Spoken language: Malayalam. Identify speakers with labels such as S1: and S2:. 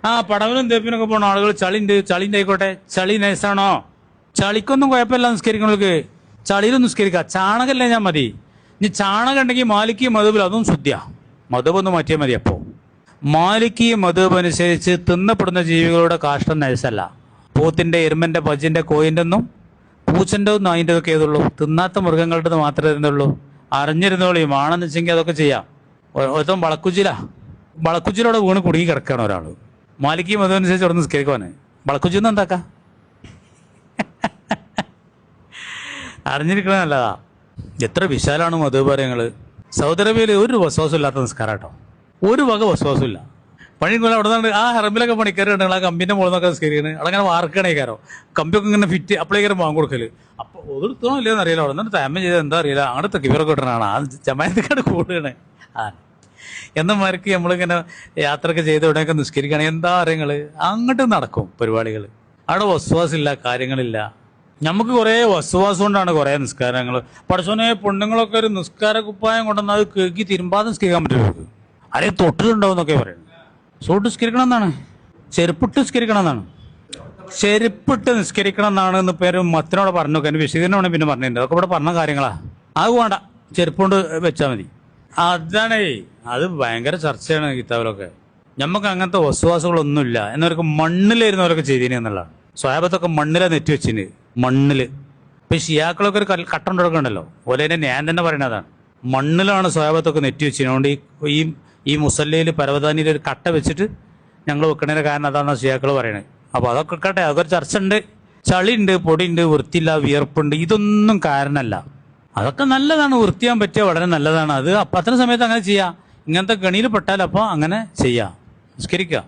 S1: ആ പടവിനും തേപ്പിനൊക്കെ പോണ ആളുകൾ ചളിന്റെ ആയിക്കോട്ടെ, ചളി നൈസാണോ? ചളിക്കൊന്നും കുഴപ്പമില്ല നിസ്കരിക്കണവർക്ക്. ചളിയിലും നിസ്കരിക്കുക. ചാണകല്ലേ ഞാൻ മതി. ഇനി ചാണകം ഉണ്ടെങ്കിൽ മാലിക്കി മധുബിൽ അതും ശുദ്ധിയ. മധുബൊന്ന് മാറ്റിയാൽ മതി. അപ്പോൾ മാലിക്കി മധുബ് അനുസരിച്ച് തിന്നപ്പെടുന്ന ജീവികളുടെ കാഷ്ടം നൈസല്ല. പോത്തിന്റെ, എരുമന്റെ, പജിന്റെ, കോയിന്റെ ഒന്നും പൂച്ചന്റെ ഒന്നും അതിൻ്റെ ഒക്കെ ഏതുള്ളൂ. തിന്നാത്ത മൃഗങ്ങളുടെ മാത്രമേ ഇരുന്നുള്ളൂ. അറിഞ്ഞിരുന്നോളൂ. ആണെന്ന് വെച്ചെങ്കിൽ അതൊക്കെ ചെയ്യാം. ഒരുത്തം വളക്കുച്ചിലൂടെ വീണ് കുടുങ്ങി കിടക്കുകയാണ് ഒരാൾ. മാലിക്കി മധു അനുസരിച്ച് അവിടെ നിസ്കരിക്കുവാന് വളക്കുച്ചിന്ന് എന്താക്കാം? അറിഞ്ഞിരിക്കണ നല്ലതാ. എത്ര വിശാലാണ് മധുപാരങ്ങൾ. സൗദി അറേബ്യയിൽ ഒരു വിശ്വാസം ഇല്ലാത്ത നിസ്കാരം കേട്ടോ. ഒരു വക വിശ്വാസം ഇല്ല. പണിക്കൊല്ലം അവിടെ നിന്ന് ആ ഹെറമ്പിലൊക്കെ പണിക്കാർ ഉണ്ടെങ്കിൽ ആ കമ്പിന്റെ മുകളിൽ നിന്നൊക്കെ നിസ്കരിക്കുന്നത് അവിടെ അങ്ങനെ വാർക്കണേക്കാരോ. കമ്പിയൊക്കെ ഇങ്ങനെ ഫിറ്റ് അപ്ലൈക്കാരും വാങ്ങി കൊടുക്കല്. അപ്പോൾ ഒരിടത്തോ ഇല്ലെന്ന് അറിയില്ല. അവിടെ നിന്ന് തേമ ചെയ്ത് എന്താ അറിയില്ല. അങ്ങോട്ട് ഇവരൊക്കെ ഇട്ടണാണ് ആ ജമായത്തേക്കാട് കൂടുകയാണ്. എന്നമാർക്ക് നമ്മളിങ്ങനെ യാത്രയൊക്കെ ചെയ്ത് ഇവിടെയൊക്കെ നിസ്കരിക്കുകയാണെങ്കിൽ എന്താ അറിയങ്ങൾ അങ്ങോട്ട് നടക്കും പരിപാടികൾ. അവിടെ വസ്വാസില്ല, കാര്യങ്ങളില്ല. നമുക്ക് കുറേ വസ്വാസം കൊണ്ടാണ് കുറേ നിസ്കാരങ്ങൾ. പഠിച്ചോനെ പെണ്ണുങ്ങളൊക്കെ ഒരു നിസ്കാര കുപ്പായം കൊണ്ടുവന്നാൽ അത് കേൾക്കി തിരുമ്പാതെ നിസ്കരിക്കാൻ പറ്റും. ആരെയും തൊട്ടിട്ടുണ്ടാവും എന്നൊക്കെ പറയുന്നത്. സൂട്ട് നിസ്കരിക്കണം എന്നാണ്, ചെരുപ്പിട്ട് നിസ്കരിക്കണം എന്നാണ്. ചെരുപ്പിട്ട് നിസ്കരിക്കണം എന്നാണ് എന്ന് പേര് മത്തിനോട് പറഞ്ഞു നോക്കാൻ വിശദീകരണമാണ് പിന്നെ പറഞ്ഞിട്ടുണ്ട്. അതൊക്കെ ഇവിടെ പറഞ്ഞ കാര്യങ്ങളാ. അത് വേണ്ട, ചെരുപ്പുകൊണ്ട് വെച്ചാൽ മതി. അതാണേ, അത് ഭയങ്കര ചർച്ചയാണ് കിതാബിലൊക്കെ. നമുക്ക് അങ്ങനത്തെ വസ്വാസങ്ങളൊന്നുമില്ല. എന്നവർക്ക് മണ്ണിലിരുന്നവരൊക്കെ ചെയ്തിന് എന്നുള്ളതാണ്. സ്വയാബത്തൊക്കെ മണ്ണിലാ നെറ്റി വെച്ചിന്, മണ്ണില്. ഇപ്പൊ ഷിയാക്കളൊക്കെ ഒരു കട്ടുണ്ടൊക്കെ ഉണ്ടല്ലോ, ഓലേനെ ഞാൻ തന്നെ പറയണതാണ്. മണ്ണിലാണ് സ്വയാബത്തൊക്കെ നെറ്റി വെച്ചതുകൊണ്ട് ഈ മുസല്ലയിൽ പരവതാനിയിൽ ഒരു കട്ട വെച്ചിട്ട് ഞങ്ങൾ വെക്കണതിന്റെ കാരണം അതാണെന്നാണ് ഷിയാക്കൾ പറയണത്. അപ്പൊ അതൊക്കെ കേട്ടെ, അതൊക്കെ ചർച്ച ഉണ്ട്. ചളിയുണ്ട്, പൊടിയുണ്ട്, വൃത്തിയില്ല, വിയർപ്പുണ്ട്, ഇതൊന്നും കാരണമല്ല. അതൊക്കെ നല്ലതാണ്, വൃത്തിയാൻ പറ്റിയ വളരെ നല്ലതാണ്. അത് അപ്പൊ അത്തരം സമയത്ത് അങ്ങനെ ചെയ്യാം. ഇങ്ങനത്തെ ഗണിയിൽ പെട്ടാൽ അപ്പോൾ അങ്ങനെ ചെയ്യാം, നിസ്കരിക്കുക.